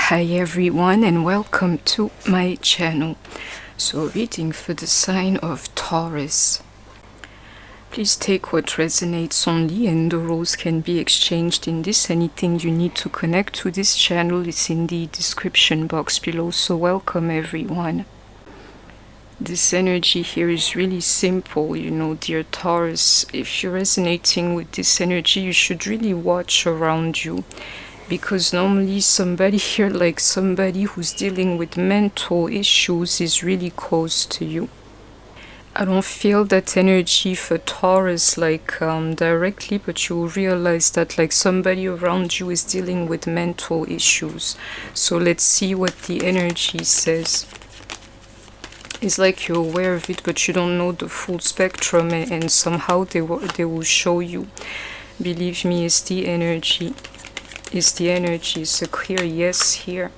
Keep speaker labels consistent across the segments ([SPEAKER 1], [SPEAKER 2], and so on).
[SPEAKER 1] Hi everyone and welcome to my channel. So reading for the sign of Taurus. Please take what resonates only, and the roles can be exchanged in this. Anything you need to connect to this channel is in the description box below, so welcome everyone. This energy here is really simple, dear Taurus. If you're resonating with this energy, you should really watch around you. Because normally somebody here, like somebody who's dealing with mental issues, is really close to you. I don't feel that energy for Taurus directly, but you'll realize that like somebody around you is dealing with mental issues. So let's see what the energy says. It's like you're aware of it, but you don't know the full spectrum, and somehow they will show you. Believe me, it's the energy. It's a clear yes here.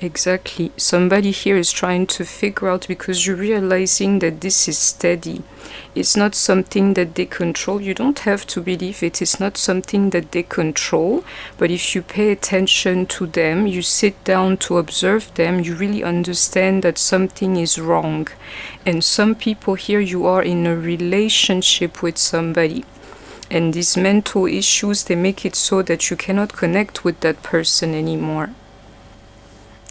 [SPEAKER 1] Exactly. Somebody here is trying to figure out, because you're realizing that this is steady. It's not something that they control. You don't have to believe it. It's not something that they control. But if you pay attention to them, you sit down to observe them, you really understand that something is wrong. And some people here, you are in a relationship with somebody. And these mental issues, they make it so that you cannot connect with that person anymore.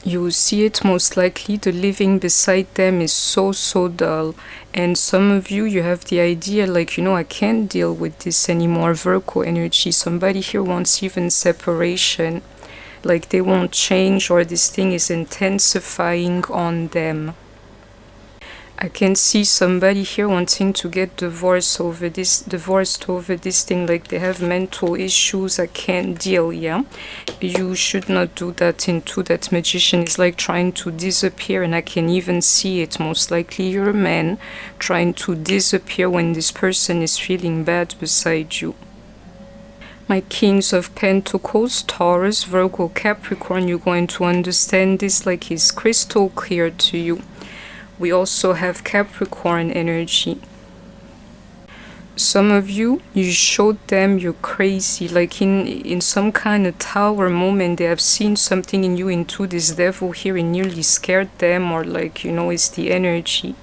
[SPEAKER 1] You will see it most likely. The living beside them is so dull, and some of you, you have the idea like, I can't deal with this anymore. Virgo energy. Somebody here wants even separation, like they won't change, or this thing is intensifying on them. I can see somebody here wanting to get divorced over this thing, like they have mental issues. I can't deal. Yeah, you should not do that. Into that Magician is like trying to disappear, and I can even see it. Most likely you're a man trying to disappear when this person is feeling bad beside you. My Kings of Pentacles, Taurus, Virgo, Capricorn, you're going to understand this like it's crystal clear to you. We also have Capricorn energy. Some of you, you showed them you're crazy, like in some kind of tower moment, they have seen something in you, into this devil here, and nearly scared them, or like, it's the energy.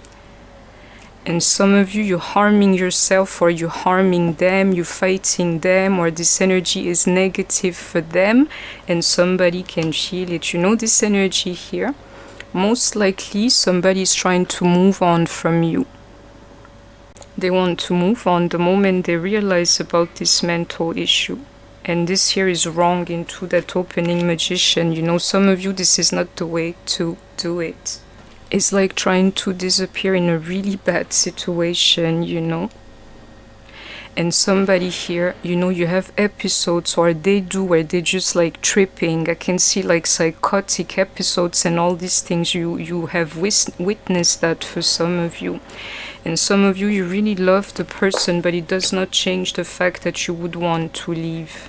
[SPEAKER 1] And some of you, you're harming yourself, or you're harming them, you're fighting them, or this energy is negative for them, and somebody can feel it. This energy here. Most likely somebody is trying to move on from you. They want to move on the moment they realize about this mental issue. And this here is wrong. Into that opening Magician, some of you, this is not the way to do it. It's like trying to disappear in a really bad situation. And somebody here, you have episodes, or they do, where they just like tripping. I can see like psychotic episodes and all these things. You have witnessed that for some of you. And some of you, you really love the person, but it does not change the fact that you would want to leave.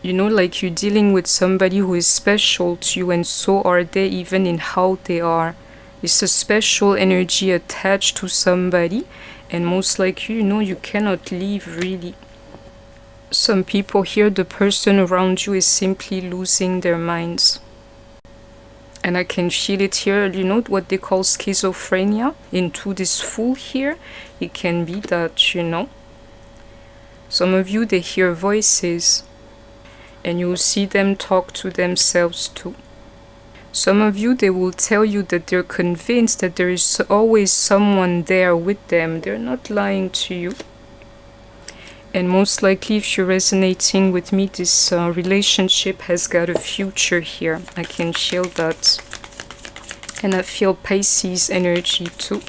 [SPEAKER 1] Like you're dealing with somebody who is special to you, and so are they, even in how they are. It's a special energy attached to somebody. And most likely, you cannot leave, really. Some people here, the person around you is simply losing their minds. And I can feel it here, what they call schizophrenia, into this Fool here. It can be that, Some of you, they hear voices, and you will see them talk to themselves too. Some of you, they will tell you that they're convinced that there is always someone there with them. They're not lying to you. And most likely, if you're resonating with me, this relationship has got a future here. I can feel that. And I feel Pisces energy too.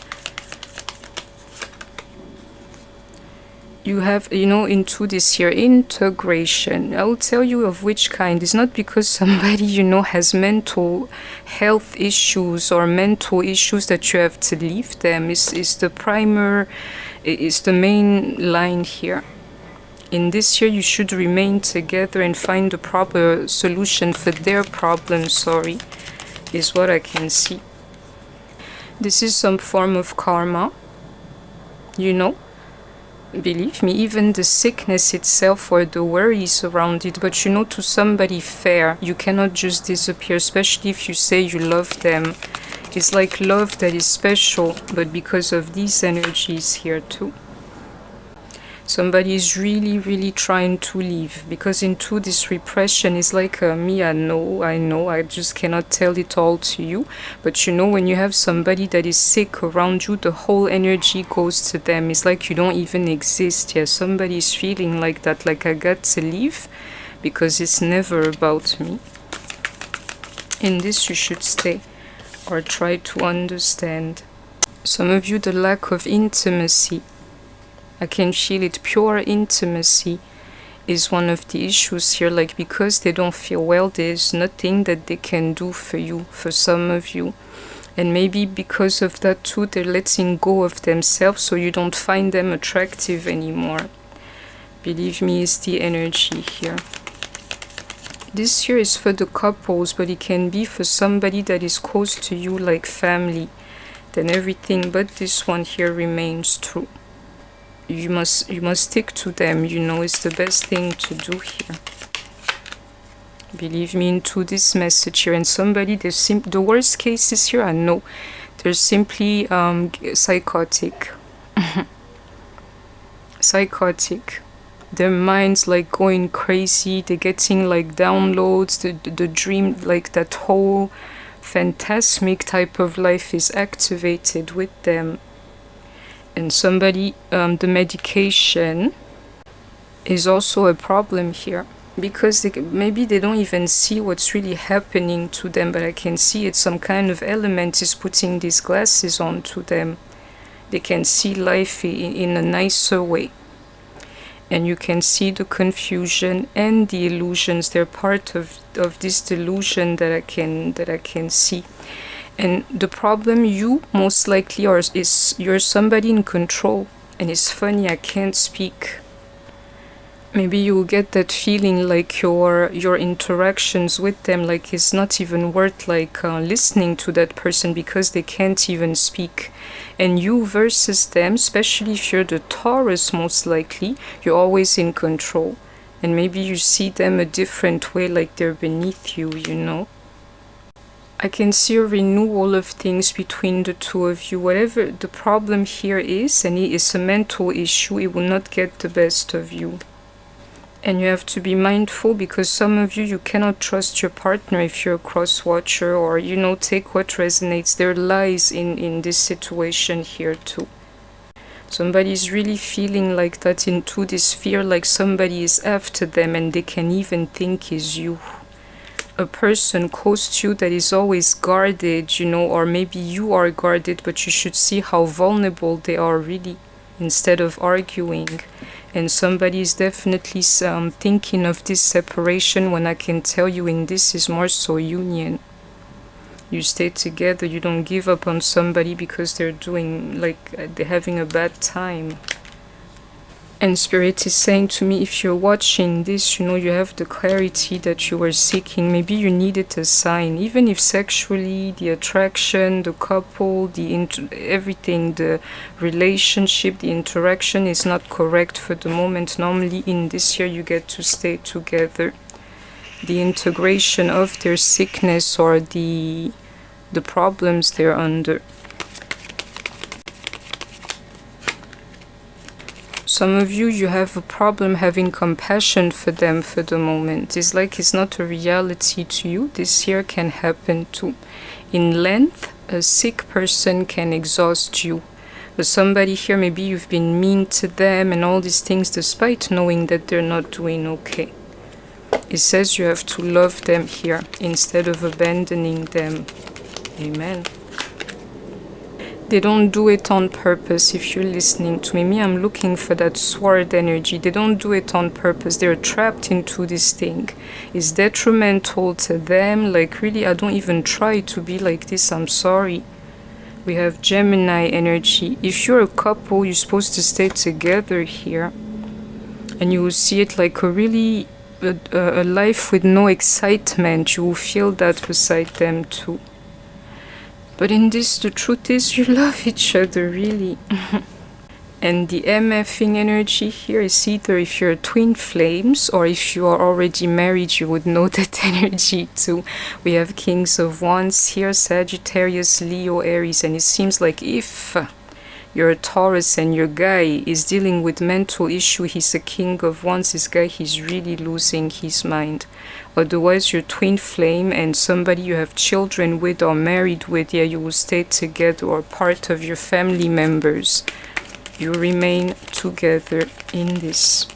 [SPEAKER 1] You have, into this here, integration. I'll tell you of which kind. It's not because somebody, has mental health issues or mental issues that you have to leave them. It's the main line here. In this year, you should remain together and find a proper solution for their problem, is what I can see. This is some form of karma, Believe me, even the sickness itself or the worries around it, but you know, to somebody fair, you cannot just disappear, especially if you say you love them. It's like love that is special, but because of these energies here too. Somebody is really trying to leave, because into this repression is like me, I know, I just cannot tell it all to you. But you know, when you have somebody that is sick around you, the whole energy goes to them. It's like you don't even exist. Yeah, somebody is feeling like that, like I got to leave because it's never about me. In this you should stay or try to understand. Some of you, the lack of intimacy. I can feel it. Pure intimacy is one of the issues here, like because they don't feel well, there's nothing that they can do for you, for some of you. And maybe because of that too, they're letting go of themselves, so you don't find them attractive anymore. Believe me, it's the energy here. This here is for the couples, but it can be for somebody that is close to you, like family. Then everything but this one here remains true. You must stick to them, you know, it's the best thing to do here. Believe me, into this message here. And somebody, the worst cases here, I know, they're simply psychotic. Psychotic. Their minds like going crazy, they're getting like downloads, the dream, like that whole phantasmic type of life is activated with them. And somebody, the medication is also a problem here, because maybe they don't even see what's really happening to them, but I can see it. Some kind of element is putting these glasses onto them. They can see life in a nicer way. And you can see the confusion and the illusions. They're part of this delusion that I can see. And the problem, you most likely are, is you're somebody in control. And it's funny, I can't speak. Maybe you will get that feeling like your interactions with them, like it's not even worth like listening to that person because they can't even speak. And you versus them, especially if you're the Taurus, most likely, you're always in control. And maybe you see them a different way, like they're beneath you, you know. I can see a renewal of things between the two of you. Whatever the problem here is, and it is a mental issue, it will not get the best of you. And you have to be mindful, because some of you cannot trust your partner if you're a cross watcher, or, you know, take what resonates. There are lies in this situation here too. Somebody is really feeling like that, into this fear, like somebody is after them and they can even think is you. A person close to you that is always guarded, you know, or maybe you are guarded, but you should see how vulnerable they are really, instead of arguing. And somebody is definitely thinking of this separation, when I can tell you in this is more so union. You stay together, you don't give up on somebody because they're doing, like, they're having a bad time. And Spirit is saying to me, if you're watching this, you know, you have the clarity that you were seeking. Maybe you needed a sign, even if sexually, the attraction, the couple, everything, the relationship, the interaction is not correct for the moment. Normally in this year you get to stay together. The integration of their sickness or the problems they're under. Some of you have a problem having compassion for them for the moment. It's like it's not a reality to you. This year can happen too. In length, a sick person can exhaust you. But somebody here, maybe you've been mean to them and all these things despite knowing that they're not doing okay. It says you have to love them here instead of abandoning them. Amen. They don't do it on purpose. If you're listening to me, I'm looking for that sword energy. They don't do it on purpose. They're trapped into this thing. It's detrimental to them. Like, really, I don't even try to be like this. I'm sorry. We have Gemini energy. If you're a couple, you're supposed to stay together here. And you will see it like a really a life with no excitement. You will feel that beside them too. But in this, the truth is you love each other, really. And the MFing energy here is either if you're twin flames or if you are already married, you would know that energy too. We have Kings of Wands here, Sagittarius, Leo, Aries, and it seems like if you're a Taurus and your guy is dealing with mental issue, he's a King of Wands, this guy, he's really losing his mind. Otherwise, you're twin flame and somebody you have children with or married with, yeah, you will stay together, or part of your family members. You remain together in this.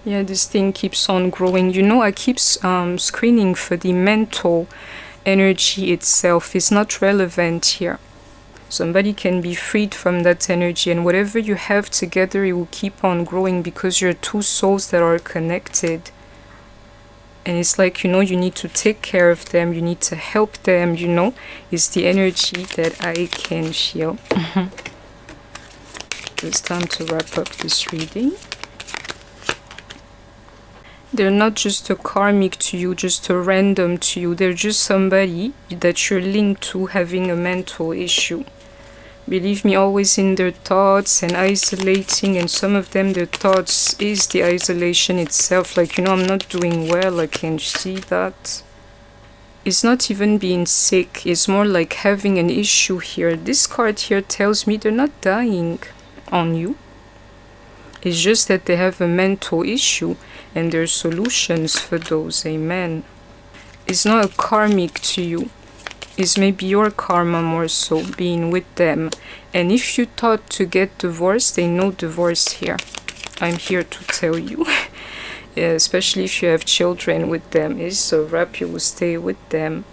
[SPEAKER 1] Yeah, this thing keeps on growing. You know, I keep screening for the mental energy itself. It's not relevant here. Somebody can be freed from that energy, and whatever you have together, it will keep on growing because you're two souls that are connected. And it's like, you know, you need to take care of them, you need to help them, you know. It's the energy that I can feel. It's time to wrap up this reading. They're not just a karmic to you, just a random to you. They're just somebody that you're linked to having a mental issue. Believe me, always in their thoughts and isolating, and some of them, their thoughts is the isolation itself. Like, you know, I'm not doing well, I can see that. It's not even being sick, it's more like having an issue here. This card here tells me they're not dying on you. It's just that they have a mental issue and there's solutions for those. Amen. It's not a karmic to you. It's maybe your karma more so, being with them. And if you thought to get divorced, they know divorce here. I'm here to tell you. Yeah, especially if you have children with them. It's a wrap, you will stay with them.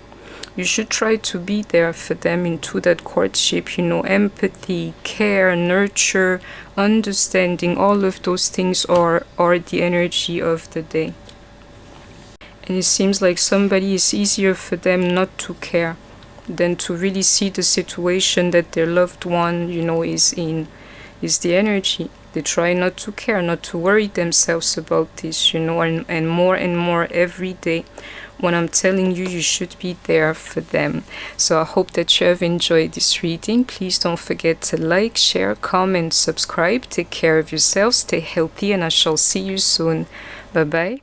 [SPEAKER 1] You should try to be there for them into that courtship, you know, empathy, care, nurture, understanding, all of those things are the energy of the day. And it seems like somebody is easier for them not to care than to really see the situation that their loved one, you know, is in, is the energy. They try not to care, not to worry themselves about this, you know, and more every day. When I'm telling you, you should be there for them. So I hope that you have enjoyed this reading. Please don't forget to like, share, comment, subscribe. Take care of yourself, stay healthy, and I shall see you soon. Bye-bye.